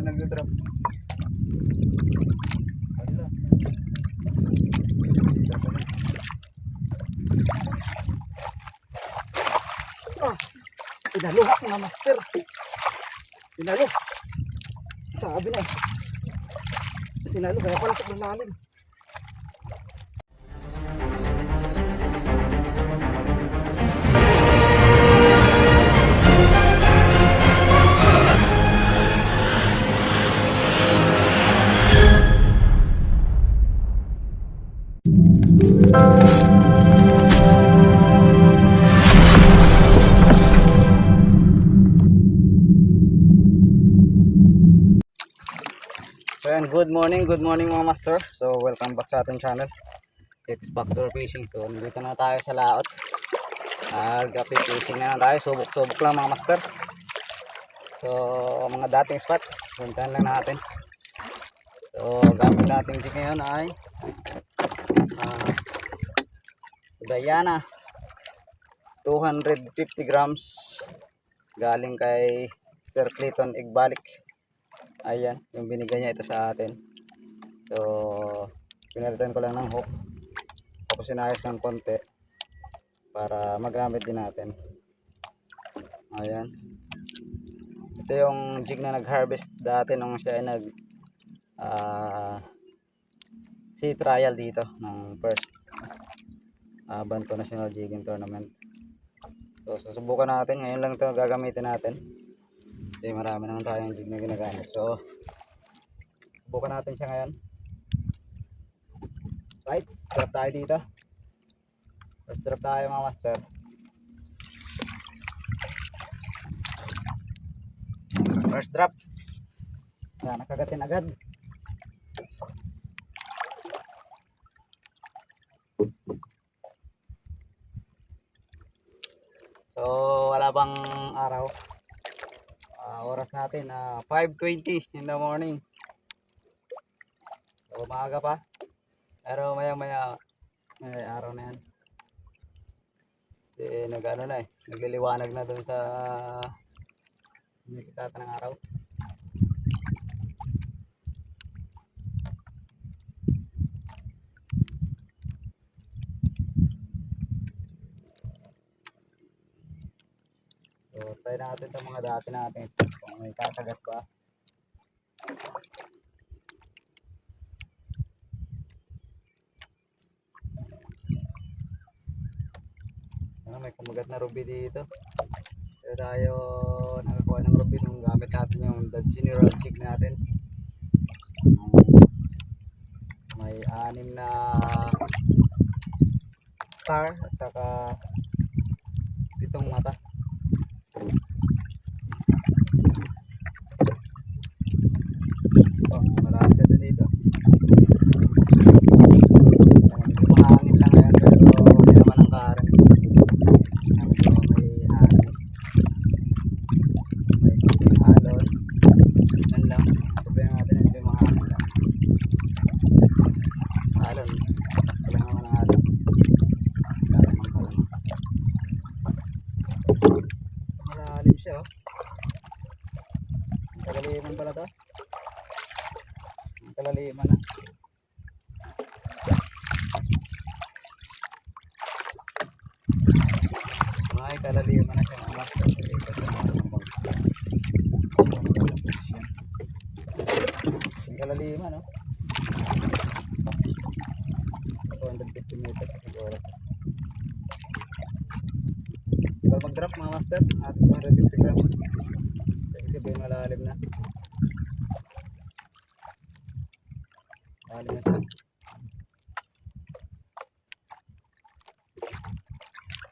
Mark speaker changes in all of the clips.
Speaker 1: nagdo-drop. Wala. Sinalo mga master. Sinalo. Sabi na. Sinalo kaya pala sa lalim. So yan, good morning mga master. So welcome back sa ating channel, X Factor Fishing. So nandito na tayo sa laot. Gapi fishing na tayo, subok-subok lang mga master. So mga dating spot, puntahan lang natin. So gamit natin jig ngayon ay Diana 250 grams galing kay Sir Clayton Igbalik. Ayan, yung binigay niya ito sa atin. So, pinalitan ko lang ng hook. Tapos sinayos ng konti para magamit din natin. Ayan. Ito yung jig na nag-harvest dati nung siya ay nag sea trial dito ng first Banto National Jigging Tournament. So, susubukan natin. Ngayon lang ito gagamitin natin. Kasi marami naman tayong jig na ginagamit. So, subukan natin siya ngayon. Right, drop tayo dito. First drop tayo mga master. First drop. Yan, nakagatin agad. So, wala bang araw. Oras natin 5:20 in the morning. So maaga pa, pero maya maya may araw na yan. Kasi nag-ano na nagliliwanag na doon sa sinikitata ng araw. So try natin itong mga dati natin kung may kakagat ba. May kumagat na ruby dito. Pero tayo nakakuha ng ruby nung gamit natin yung the general jig natin. May 6 na star at saka 7 mata. Marami ka din dito. Mahangin lang yan pero hindi naman ang kaharin. May alon. Yan lang. Sabihin natin yung mahangin lang. Alon. Wala naman ang alon. Malalim siya oh. Kalaliman pala to. Kalaliman na. Ay, kalaliman na siya mga master. Kalaliman no. 250 meters siguro. Ikaw mag-drop mga master at 250 grams. Kasi sabihin malalim na. Malalim na siya.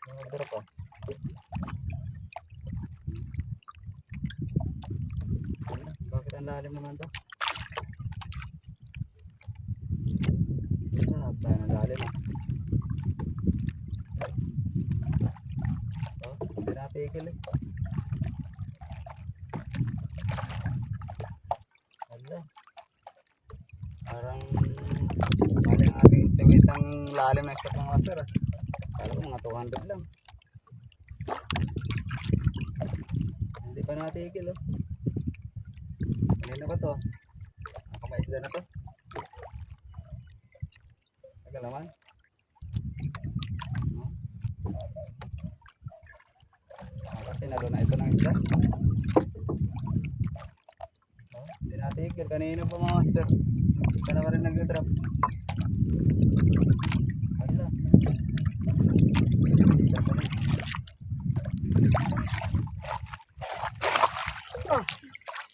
Speaker 1: Mag-drop oh. Bakit ang lalim naman to? Tayo ng lalim ah. Oh, hindi natigil eh. Hala. Parang maling ating estimate ang lalim na spot ng master ah. Kala ko mga 200 lang. Hindi pa natigil oh. Kanina ba to? Nakamaisda na to. Tagal naman. Sinalo na ito ng isda. Hindi natigil. Kanina pa mga master. Ika na rin nag-drop. Hala.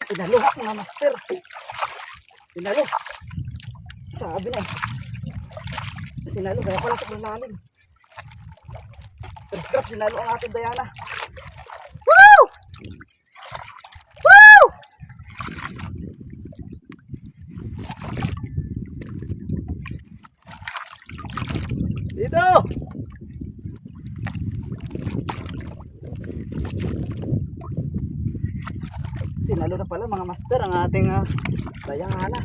Speaker 1: Sinalo mga master. Sinalo. Sabi na. Sinalo. Kaya pala sa lalim. Drop. Sinalo ang ating Diana. Woo! Woo! Dito! Sinalo na pala mga master ang ating Diana.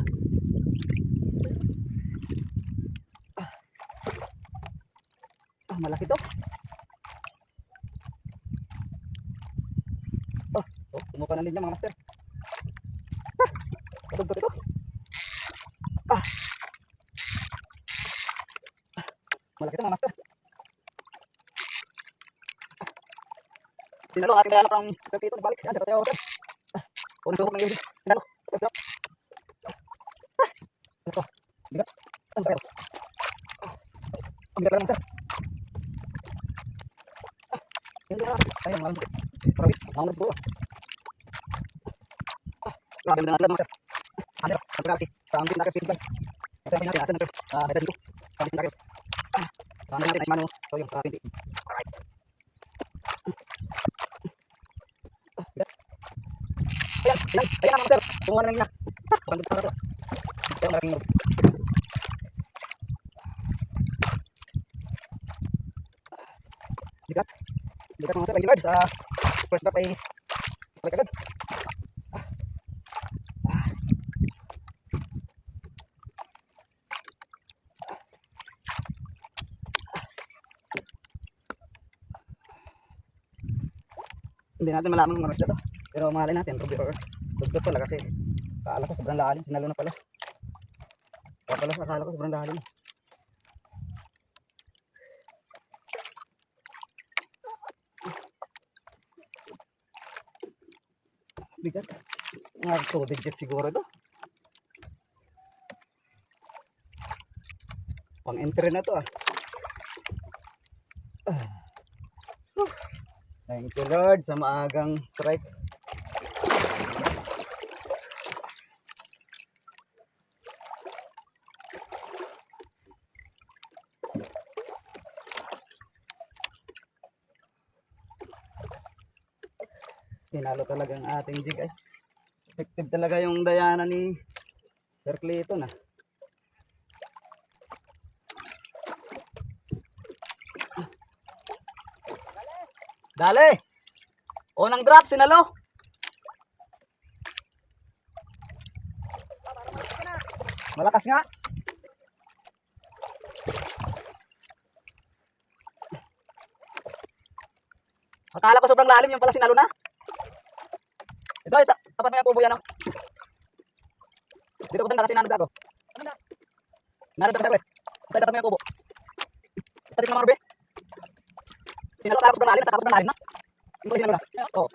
Speaker 1: Malaki to. Kumuha ng linya mga master. Patugtog ito. Malaki ito mga master. Sinalo ang ating Diana from Pepito. Balik. Yan, tayo master. Unang suhok ng ibig. Sinalo. Ito. Bigat. Ano tayo? Ang bigat lang master. Sayang lang. Parabis. Maunod siguro. Grabe na natin master. Ano? Sa pagkakasi. Sa ang din nakasisi guys. Ito yung natin. Asan na ito? Ito dito. Sa ang din nakasisi. Ano natin ay mano. So yung pinti. Alright. Ayan na master. Kumuha na lang niya. Bukan dito na ito. Ayan malaking move. Bigat. Bigat mga master. Thank you Lord. Sa first drop ay balik agad. Hindi natin malaman kung maras na to. Pero mahalin natin, ruby or dugtog pala kasi akala ko sobrang lalim. Sinalo na pala. Kaya pala akala ko sobrang lalim. Bigat. Mga 2 digit siguro to. Pang entry na to Thank you Lord sa maagang strike. Sinalo talaga ang ating jig ay. Effective talaga yung Diana ni Sir Clayton Dale! Unang drop, sinalo! Malakas nga! Akala ko sobrang lalim yung pala sinalo na. Ito, tapat mo yung kubo yan Dito ko tanda kasi nanod ako. Nanod ako sabi. Ito, tapat mo yung kubo. Ito, tingnan mo Ruby. Sinalo ka sobrang lalim, natakot sobrang lalim na. Hindi ko sinalo na. Oo.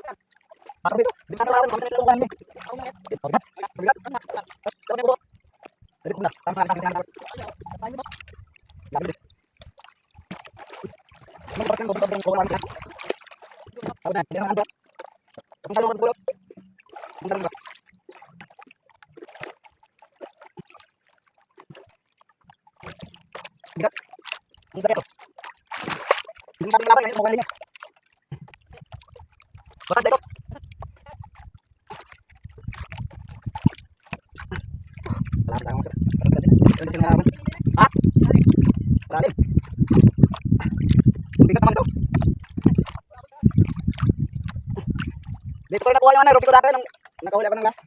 Speaker 1: Baka dito, di ba naman kami sinusukan ni. Bigat. Bigat. Ito yung kubo. Dito ko na. Tama sa akin sinalo. Lalim dito. Ano ba kang kubo lang siya? Tawag na, hindi naman andot. Ang talong ng pulot. Ang talong bas. Bigat. Ang sakit ito. Hindi natin malaban ngayon, mukha niya. Bakas dito. Wala tayong masarap. Parang dito nalaban. Ha? Malalim. Bigat naman ito. Dito ko rin nakuha yung rupi ko dati nung nakahuli ako ng last.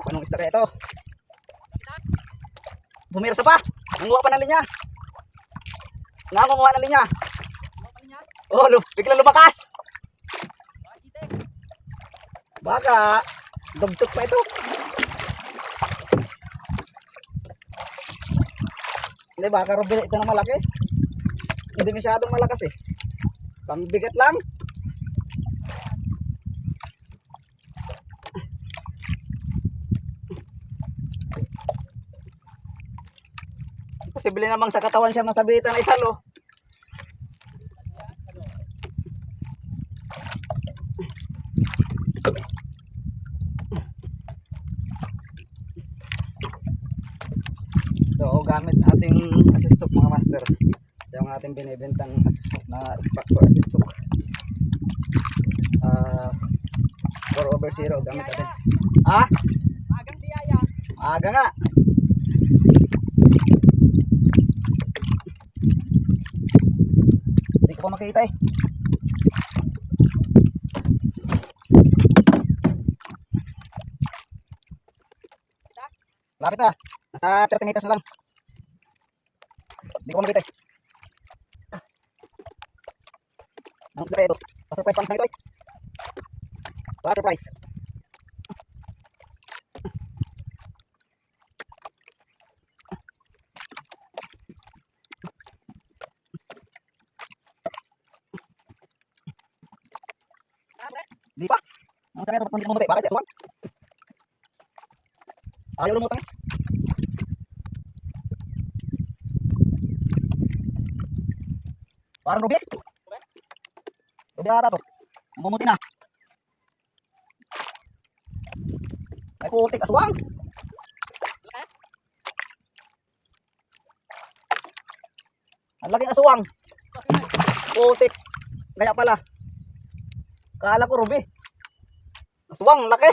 Speaker 1: Anong istorya ito? Bumirsa pa! Nanguha pa ng linya! Nangunguha ng linya! Oh, biglang lumakas. Baka, dugtog pa ito. Hindi, baka rubin ito na malaki. Hindi masyadong malakas eh. Pangbigat lang. Posible namang sa katawan siya masabitan na isalo. So, gamit ating assist hook mga master. Yung ating binibentang assist hook na X-Factor assist hook. 4/0 gamit natin. Ha?
Speaker 2: Agang biyaya.
Speaker 1: Aga nga. Hindi ko pa makita eh. Lapit na. Nasa 30 meters na lang. Hindi ko makita eh. Ang isda ito. Pa-surprise punch na ito eh. Pa-surprise. Di pa. Ang isda ito. Hindi ko makita. Bakit? Suwan? Ayaw lumutang eh. Parang rubi. Rubi ata to. Bumuti na. Ay putik, aswang. Ang laking aswang. Putik. Kaya pala. Kala ko rubi. Aswang, laki.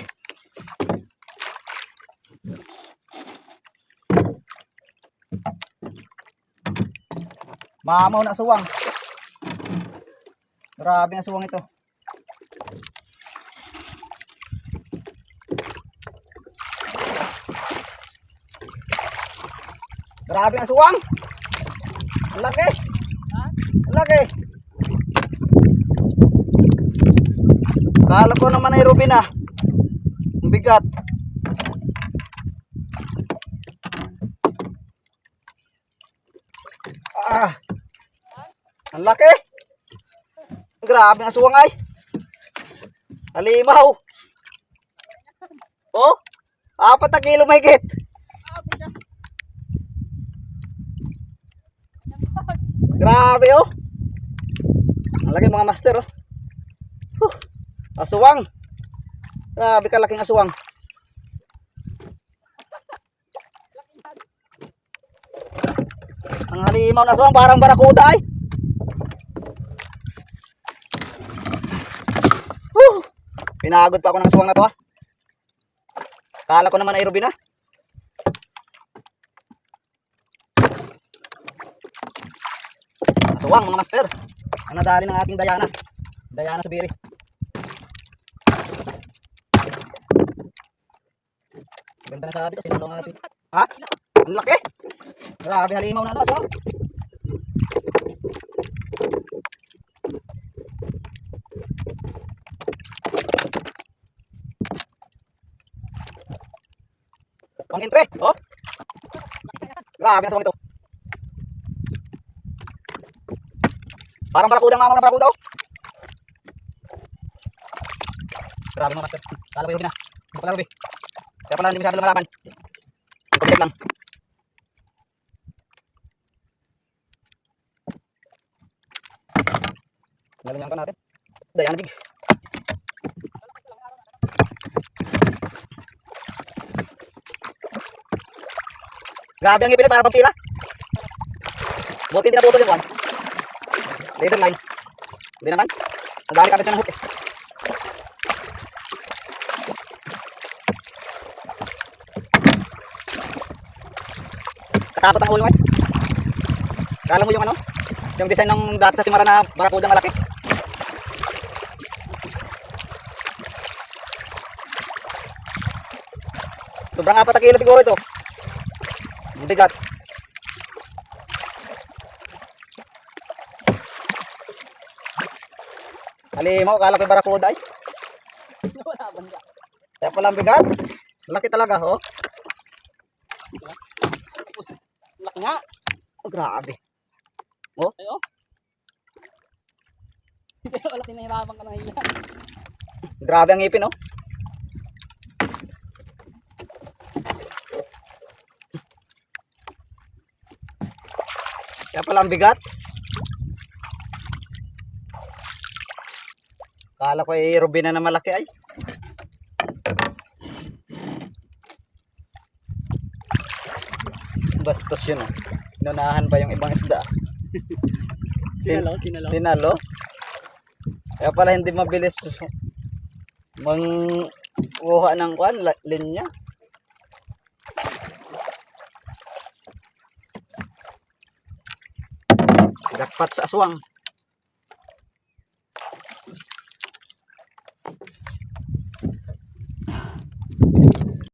Speaker 1: Mamaw na aswang. Grabe ang aswang ito. Grabe ang aswang. Ang laki. Ang laki. Kala ko naman ay rubi na. Ang bigat. Ang laki. Grabe ang aswang ay. Halimaw. Oh, 4 na kilo mahigit. Grabe oh. Ang laki mga master oh. Aswang. Grabe kalaking aswang. Ang halimaw na aswang parang barakuda ay. Pinagod pa ako ng aswang na to ha. Kala ko naman ay rubi na. Aswang mga master. Ang nadali ng ating Diana. Diana Subiri. Ganda na sa dito. Sinunod natin. Ha? Ang laki. Grabe halimaw na aswang. Pang-entre, oh. Grabe ang aswang ito. Parang barakudang mamang na barakuda, oh. Grabe mga master. Kala ko yung rubi na. Hindi pala rubi. Kaya pala hindi masyado lumalaban. Pagkakit lang. Nalinyan ka natin. Dayan big. Grabe ang ipilin para pampira. Buti hindi naputol yung one. Leader line. Hindi naman. Ang dami kapit siya ng hook eh. Katakot ang ulo eh. Kala mo yung ano? Yung design ng dati sa simara na barakuda malaki. Sobrang 4 kilo siguro ito. Bigat. Halimaw, kala ko barakuda ay.
Speaker 2: Wala bangga.
Speaker 1: Kaya pala ang bigat. Laki talaga, oh.
Speaker 2: Laki nga.
Speaker 1: Oh, grabe.
Speaker 2: Ayo. Pero wala pinahirapan ka na hiya.
Speaker 1: Grabe ang ngipin, oh. Kaya pala ang bigat. Kala ko ay rubina na malaki ay. Bastos yun, oh. Inunahan pa yung ibang isda.
Speaker 2: Sinalo.
Speaker 1: Sinalo. Kaya pala hindi mabilis kuha ng kwan, linya. Jackpot sa aswang.